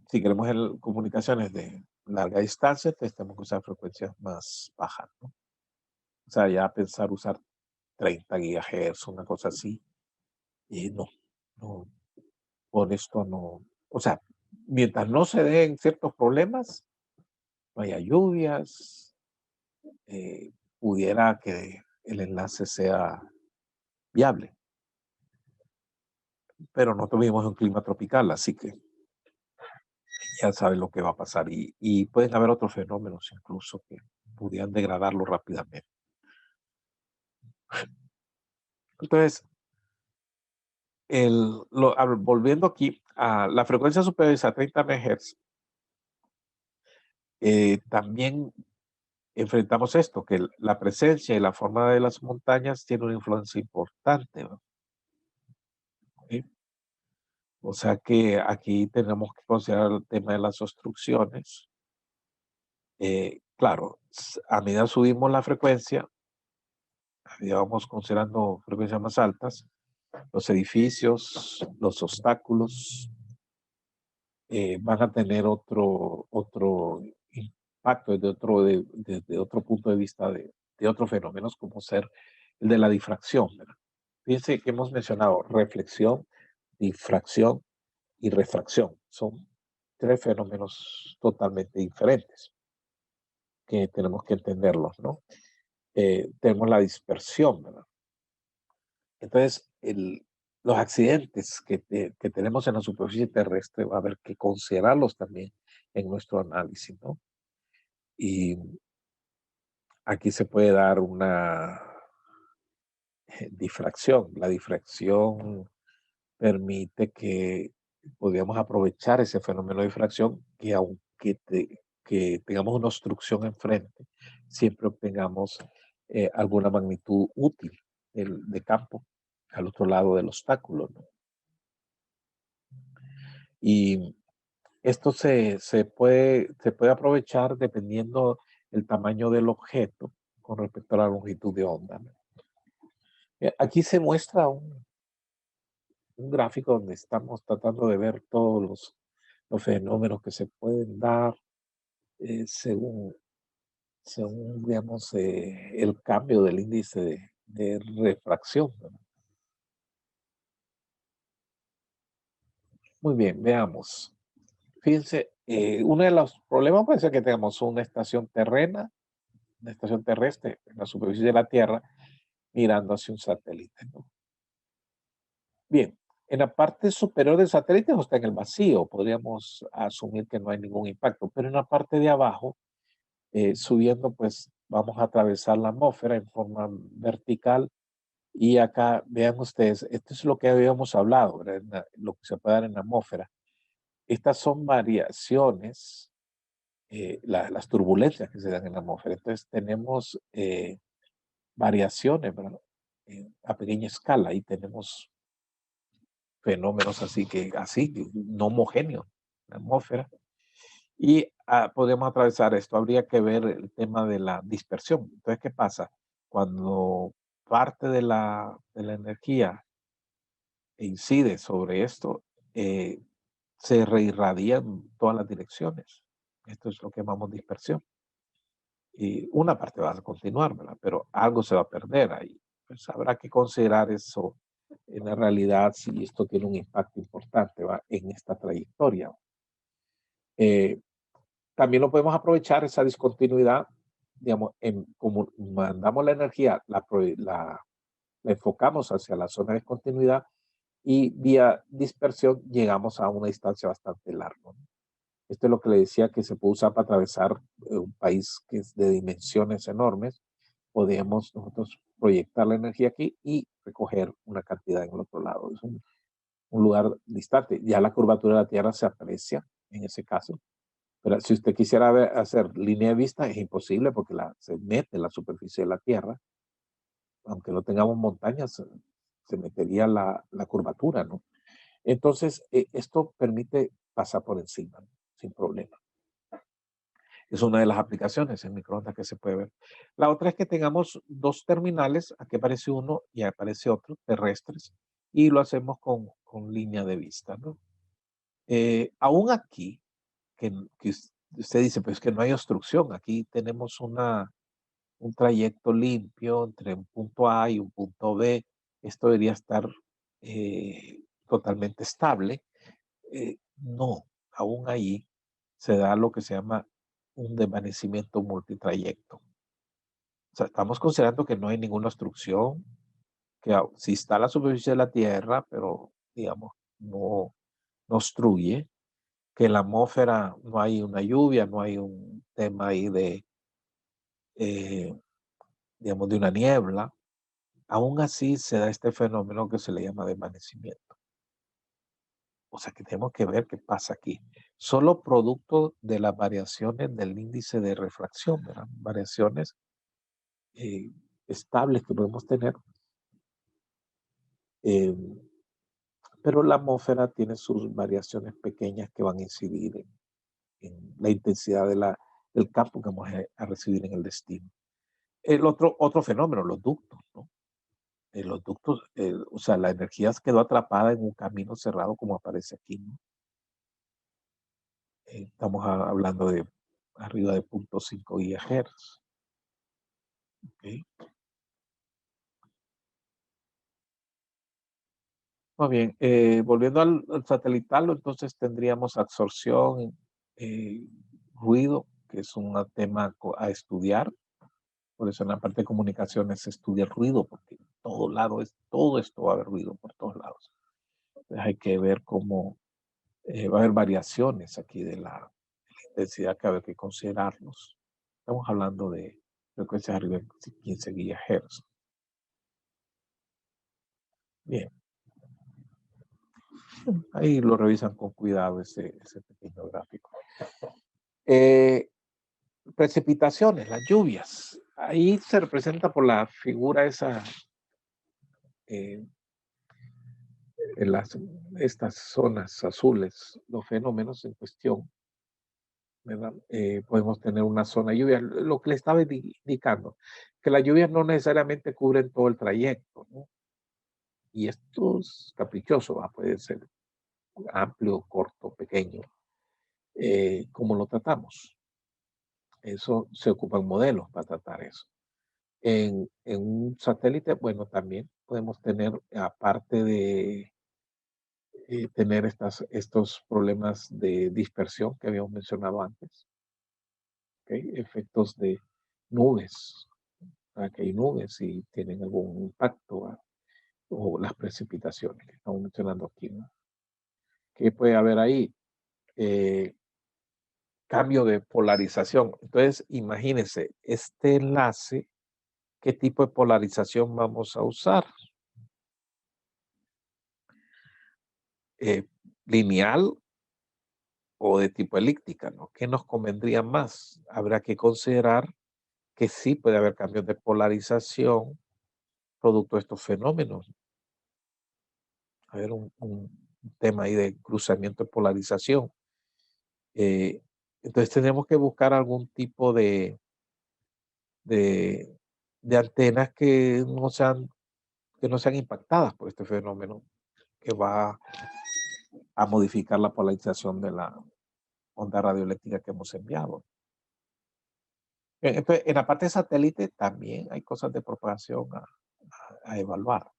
si queremos comunicaciones de larga distancia, entonces tenemos que usar frecuencias más bajas, ¿no? O sea, ya pensar usar 30 gigahertz, una cosa así, y no, por esto no. O sea, mientras no se den ciertos problemas, no haya lluvias, pudiera que el enlace sea viable. Pero no tuvimos un clima tropical, así que ya saben lo que va a pasar. Y pueden haber otros fenómenos incluso que pudieran degradarlo rápidamente. Entonces, volviendo aquí a la frecuencia superior a 30 MHz, también enfrentamos esto, que la presencia y la forma de las montañas tiene una influencia importante, ¿no? ¿Sí? O sea que aquí tenemos que considerar el tema de las obstrucciones. Claro, a medida subimos la frecuencia, ya vamos considerando frecuencias más altas, los edificios, los obstáculos, van a tener otro impacto desde otro punto de vista de otros fenómenos, como ser el de la difracción, ¿verdad? Fíjense que hemos mencionado reflexión, difracción y refracción. Son tres fenómenos totalmente diferentes que tenemos que entenderlos, ¿no? Tenemos la dispersión, ¿verdad? Entonces, los accidentes que tenemos en la superficie terrestre va a haber que considerarlos también en nuestro análisis, ¿no? Y aquí se puede dar una difracción. La difracción permite que podamos aprovechar ese fenómeno de difracción que que tengamos una obstrucción enfrente, siempre obtengamos alguna magnitud útil de campo al otro lado del obstáculo, ¿no? Y esto se puede aprovechar dependiendo el tamaño del objeto con respecto a la longitud de onda, ¿no? Aquí se muestra un gráfico donde estamos tratando de ver todos los fenómenos que se pueden dar según, digamos, el cambio del índice de refracción, ¿verdad? Muy bien, veamos. Fíjense, uno de los problemas puede ser que tengamos una estación terrestre en la superficie de la Tierra mirando hacia un satélite, ¿no? Bien, en la parte superior del satélite no está en el vacío, podríamos asumir que no hay ningún impacto, pero en la parte de abajo, subiendo, pues vamos a atravesar la atmósfera en forma vertical. Y acá, vean ustedes, esto es lo que habíamos hablado, ¿verdad? Lo que se puede dar en la atmósfera. Estas son variaciones, las turbulencias que se dan en la atmósfera. Entonces tenemos variaciones, ¿verdad? A pequeña escala y tenemos fenómenos así, no homogéneos en la atmósfera. Y podemos atravesar esto. Habría que ver el tema de la dispersión. Entonces, ¿qué pasa? Cuando parte de la energía incide sobre esto, se reirradia en todas las direcciones. Esto es lo que llamamos dispersión. Y una parte va a continuar, ¿verdad? Pero algo se va a perder ahí. Pues habrá que considerar eso en la realidad si esto tiene un impacto importante, ¿va? En esta trayectoria. Eh, También lo podemos aprovechar esa discontinuidad, digamos, como mandamos la energía, la enfocamos hacia la zona de discontinuidad y vía dispersión llegamos a una distancia bastante larga, ¿no? Esto es lo que le decía que se puede usar para atravesar un país que es de dimensiones enormes. Podemos nosotros proyectar la energía aquí y recoger una cantidad en el otro lado. Es un lugar distante. Ya la curvatura de la Tierra se aprecia en ese caso. Pero si usted quisiera hacer línea de vista, es imposible porque se mete en la superficie de la Tierra. Aunque no tengamos montañas, se metería la curvatura, ¿no? Entonces, esto permite pasar por encima, ¿no? Sin problema. Es una de las aplicaciones en microondas que se puede ver. La otra es que tengamos dos terminales, aquí aparece uno y aparece otro, terrestres, y lo hacemos con línea de vista, ¿no? Aún aquí, que usted dice, pues que no hay obstrucción, aquí tenemos un trayecto limpio entre un punto A y un punto B. Esto debería estar totalmente estable. No, aún ahí se da lo que se llama un desvanecimiento multitrayecto. O sea, estamos considerando que no hay ninguna obstrucción, que sí está la superficie de la Tierra, pero digamos, no obstruye, que en la atmósfera no hay una lluvia, no hay un tema ahí eh, digamos, de una niebla. Aún así se da este fenómeno que se le llama desvanecimiento. O sea que tenemos que ver qué pasa aquí. Solo producto de las variaciones del índice de refracción, ¿verdad? Variaciones eh, estables que podemos tener. eh, pero la atmósfera tiene sus variaciones pequeñas que van a incidir en la intensidad del campo que vamos a recibir en el destino. El otro fenómeno, los ductos, ¿no? Los ductos, o sea, la energía quedó atrapada en un camino cerrado como aparece aquí, ¿no? Estamos hablando de arriba de 0.5 GHz. ¿Ok? Muy bien, volviendo al satelital, entonces tendríamos absorción, eh, ruido, que es un tema a estudiar. Por eso en la parte de comunicaciones se estudia el ruido, porque en todo lado todo esto va a haber ruido por todos lados. Entonces hay que ver cómo va a haber variaciones aquí de la intensidad que hay que considerarlos. Estamos hablando de frecuencias arriba de 15 GHz. Bien, ahí lo revisan con cuidado ese pequeño gráfico. Eh, Precipitaciones, las lluvias. Ahí se representa por la figura esa, eh, en estas zonas azules, los fenómenos en cuestión, ¿verdad? Podemos tener una zona de lluvia. Lo que le estaba indicando, que las lluvias no necesariamente cubren todo el trayecto, ¿no? Y esto es caprichoso, ¿va? Puede ser amplio, corto, pequeño. ¿Cómo lo tratamos? Eso se ocupan modelos para tratar eso. En un satélite, bueno, también podemos tener, aparte de tener estos problemas de dispersión que habíamos mencionado antes, ¿ok? Efectos de nubes, que hay nubes y tienen algún impacto, ¿va? O las precipitaciones que estamos mencionando aquí, ¿no? ¿Qué puede haber ahí? Eh, Cambio de polarización. Entonces, imagínense, este enlace, ¿qué tipo de polarización vamos a usar? Eh, ¿Lineal o de tipo elíptica, ¿no? ¿Qué nos convendría más? Habrá que considerar que sí puede haber cambios de polarización producto de estos fenómenos. A ver, un tema ahí de cruzamiento de polarización. Eh, entonces tenemos que buscar algún tipo de, de antenas que no sean impactadas por este fenómeno que va a modificar la polarización de la onda radioeléctrica que hemos enviado. Entonces, en la parte de satélite también hay cosas de propagación a evaluar.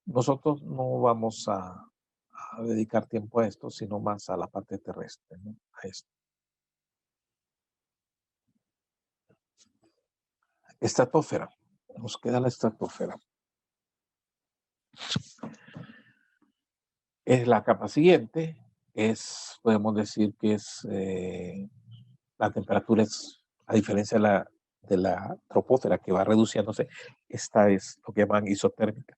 Nosotros no vamos a dedicar tiempo a esto, sino más a la parte terrestre, ¿no? A esto. Estratosfera. Nos queda la estratosfera. Es la capa siguiente. Podemos decir que la temperatura es, a diferencia de la troposfera que va reduciéndose, esta es lo que llaman isotérmica.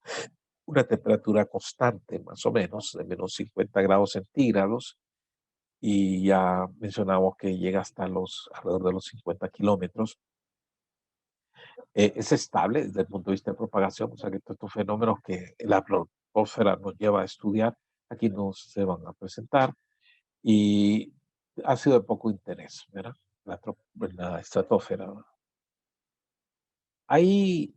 Una temperatura constante, más o menos, de menos 50 grados centígrados, y ya mencionamos que llega hasta alrededor de los 50 kilómetros. Es estable desde el punto de vista de propagación, o sea que todos estos fenómenos que la troposfera nos lleva a estudiar, aquí no se van a presentar, y ha sido de poco interés, ¿verdad? La estratosfera. Hay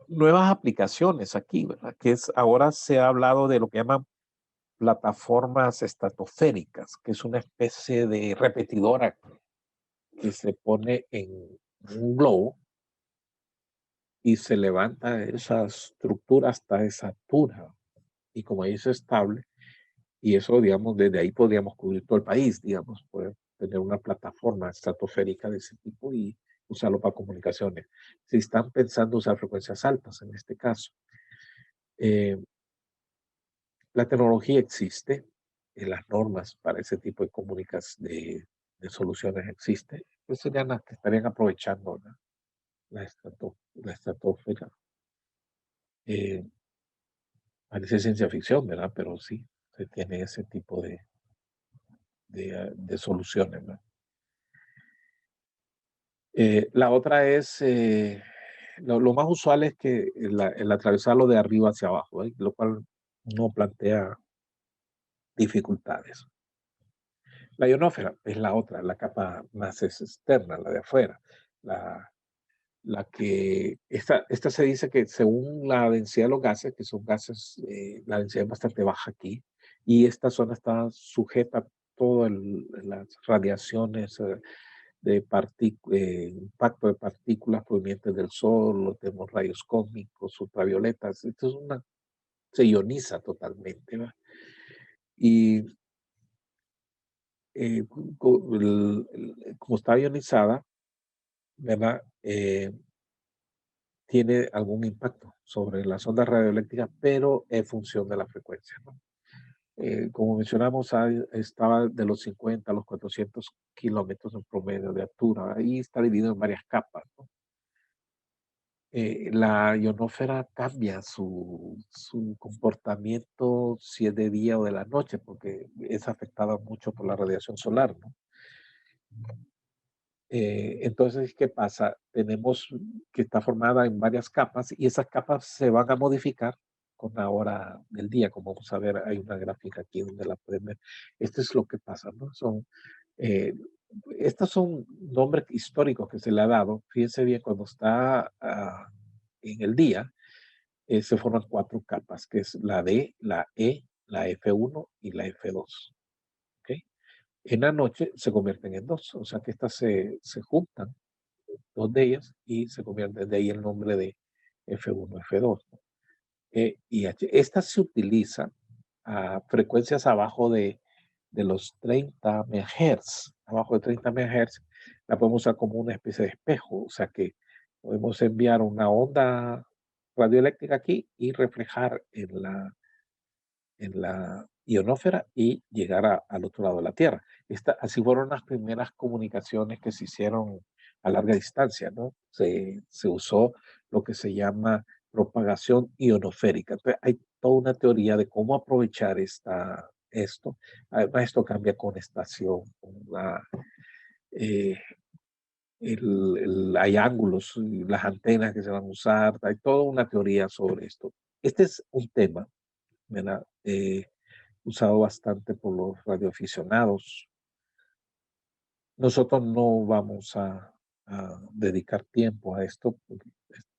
nuevas aplicaciones aquí, ¿verdad? Ahora se ha hablado de lo que llaman plataformas estratosféricas, que es una especie de repetidora que se pone en un globo y se levanta esa estructura hasta esa altura. Y como ahí es estable, y eso, digamos, desde ahí podríamos cubrir todo el país, digamos, poder tener una plataforma estratosférica de ese tipo y usarlo para comunicaciones. Si están pensando usar frecuencias altas en este caso. Eh, la tecnología existe, las normas para ese tipo de de soluciones existen, pues serían las que estarían aprovechando, ¿no? La estratosfera. Eh, Parece ciencia ficción, ¿verdad? Pero sí, se tiene ese tipo de soluciones, ¿verdad? La otra es, lo más usual es que el atravesarlo de arriba hacia abajo, ¿eh? Lo cual no plantea dificultades. La ionósfera es la otra, la capa más externa, la de afuera. La, esta se dice que según la densidad de los gases, que son gases, la densidad es bastante baja aquí, y esta zona está sujeta a todas las radiaciones impacto de partículas provenientes del Sol, tenemos rayos cósmicos, ultravioletas, se ioniza totalmente, ¿verdad? Y como está ionizada, ¿verdad? Tiene algún impacto sobre las ondas radioeléctricas, pero en función de la frecuencia, ¿no? Como mencionamos, estaba de los 50 a los 400 kilómetros en promedio de altura. Ahí está dividido en varias capas, ¿no? La ionósfera cambia su comportamiento si es de día o de la noche, porque es afectada mucho por la radiación solar, ¿no? Entonces, ¿qué pasa? Tenemos que está formada en varias capas y esas capas se van a modificar con la hora del día, como vamos a ver, hay una gráfica aquí donde la pueden ver. Esto es lo que pasa, ¿no? Eh, Estos son nombres históricos que se le ha dado. Fíjense bien, cuando está en el día, se forman cuatro capas, que es la D, la E, la F1 y la F2. ¿Ok? En la noche se convierten en dos, o sea que estas se juntan, dos de ellas, y se convierten de ahí el nombre de F1, F2, ¿no? Y H. Esta se utiliza a frecuencias abajo de los 30 MHz. Abajo de 30 MHz la podemos usar como una especie de espejo, o sea que podemos enviar una onda radioeléctrica aquí y reflejar en la ionósfera y llegar al otro lado de la Tierra. Así fueron las primeras comunicaciones que se hicieron a larga distancia, ¿no? Se usó lo que se llama propagación ionosférica. Entonces, hay toda una teoría de cómo aprovechar esto. Además, esto cambia con estación, eh, hay ángulos, y las antenas que se van a usar, hay toda una teoría sobre esto. Este es un tema, ¿verdad? Usado bastante por los radioaficionados. Nosotros no vamos a dedicar tiempo a esto, porque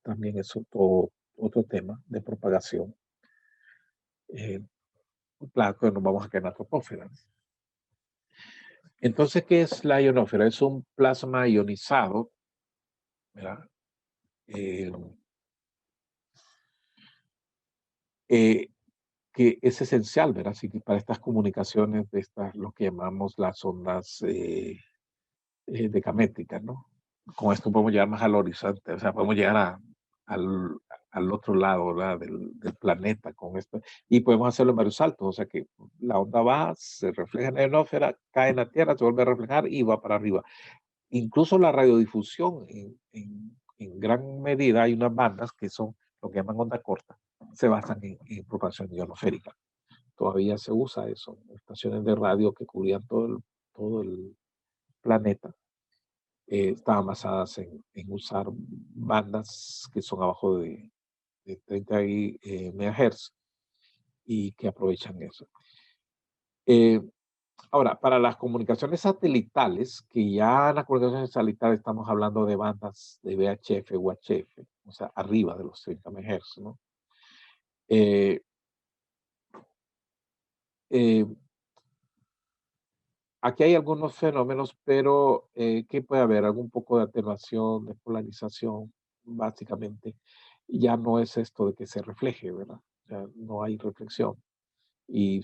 también es otro tema de propagación. Eh, claro que nos vamos a quedar en la troposfera. Entonces, ¿qué es la ionosfera? Es un plasma ionizado, ¿verdad? Eh, eh, que es esencial, ¿verdad? Así que para estas comunicaciones de estas, lo que llamamos las ondas decamétricas, ¿no? Con esto podemos llegar más al horizonte, o sea, podemos llegar al, al otro lado, ¿verdad? Del planeta con esto, y podemos hacerlo en varios saltos, o sea que la onda va, se refleja en la ionosfera, cae en la Tierra, se vuelve a reflejar y va para arriba. Incluso la radiodifusión, en gran medida, hay unas bandas que son lo que llaman onda corta, se basan en propagación ionosférica. Todavía se usa eso, estaciones de radio que cubrían todo el planeta estaban basadas en usar bandas que son abajo de 30 MHz y que aprovechan eso. Eh, Ahora, para las comunicaciones satelitales, que ya en las comunicaciones satelitales estamos hablando de bandas de VHF, UHF, o sea, arriba de los 30 MHz, ¿no? Eh, eh, Aquí hay algunos fenómenos, pero ¿qué puede haber? Algún poco de atenuación, de polarización, básicamente. Ya no es esto de que se refleje, ¿verdad? Ya no hay reflexión. Y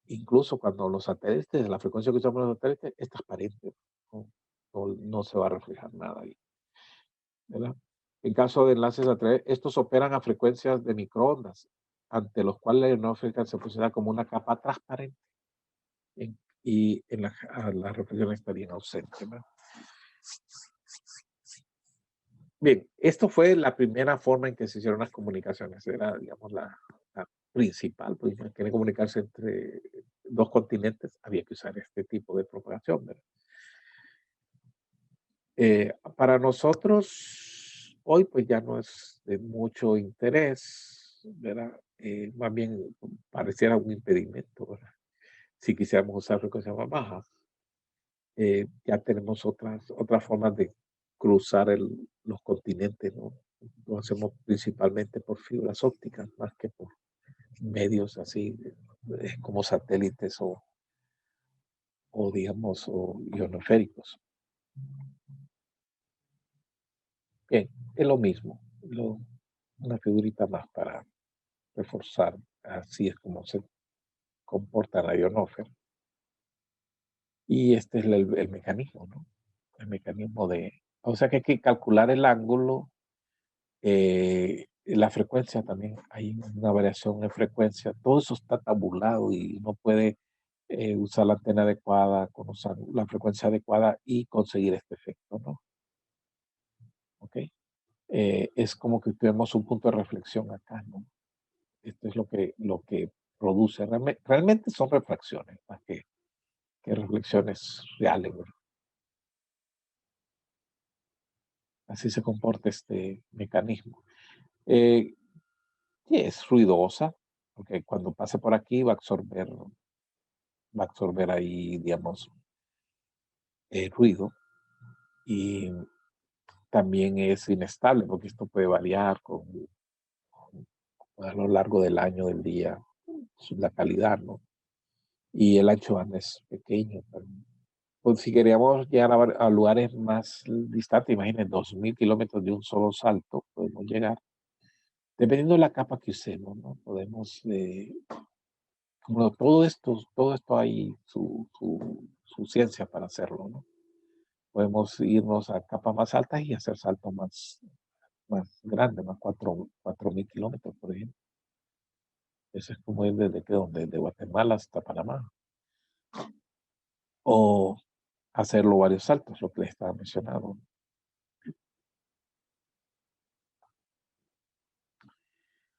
incluso cuando los satélites, la frecuencia que usamos los satélites es transparente, no, no se va a reflejar nada ahí, ¿verdad? En caso de enlaces a través, estos operan a frecuencias de microondas, ante los cuales la ionósfera se considera como una capa transparente y en la reflexión estaría ausente, ¿verdad? Bien, esto fue la primera forma en que se hicieron las comunicaciones, era, digamos, la principal, pues, si quería comunicarse entre dos continentes, había que usar este tipo de propagación, ¿verdad? Para nosotros, hoy, pues ya no es de mucho interés, ¿verdad? Más bien pareciera un impedimento, ¿verdad? Si quisiéramos usar frecuencias más bajas. Ya tenemos otras formas de cruzar los continentes, ¿no? Lo hacemos principalmente por fibras ópticas, más que por medios así como satélites o digamos, o ionosféricos. Bien, es lo mismo, una figurita más para reforzar, así es como se comporta la ionosfera. Y este es el mecanismo, ¿no? El mecanismo o sea que hay que calcular el ángulo. La frecuencia también, hay una variación en frecuencia, todo eso está tabulado y uno puede usar la antena adecuada, con usar la frecuencia adecuada y conseguir este efecto, ¿no? ¿Ok? Es como que tenemos un punto de reflexión acá, ¿no? Esto es lo que produce. Realmente son refracciones, más que reflexiones reales, ¿verdad? Así se comporta este mecanismo. Eh, Sí, es ruidosa, porque cuando pase por aquí va a absorber ahí, digamos, ruido y también es inestable porque esto puede variar a lo largo del año, del día, la calidad, ¿no? Y el ancho banda es pequeño. Pues si queríamos llegar a lugares más distantes, imagínense, 2000 kilómetros de un solo salto, podemos llegar. Dependiendo de la capa que usemos, ¿no? Podemos, como todo esto hay su ciencia para hacerlo, ¿no? Podemos irnos a capas más altas y hacer saltos más grandes, más 4000 kilómetros, por ejemplo. Eso es como ir desde que, donde, de Guatemala hasta Panamá. O hacerlo varios saltos, lo que les estaba mencionando.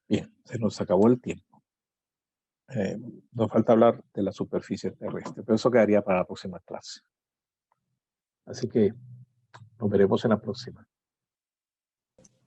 Bien, se nos acabó el tiempo. Eh, Nos falta hablar de la superficie terrestre, pero eso quedaría para la próxima clase. Así que nos veremos en la próxima.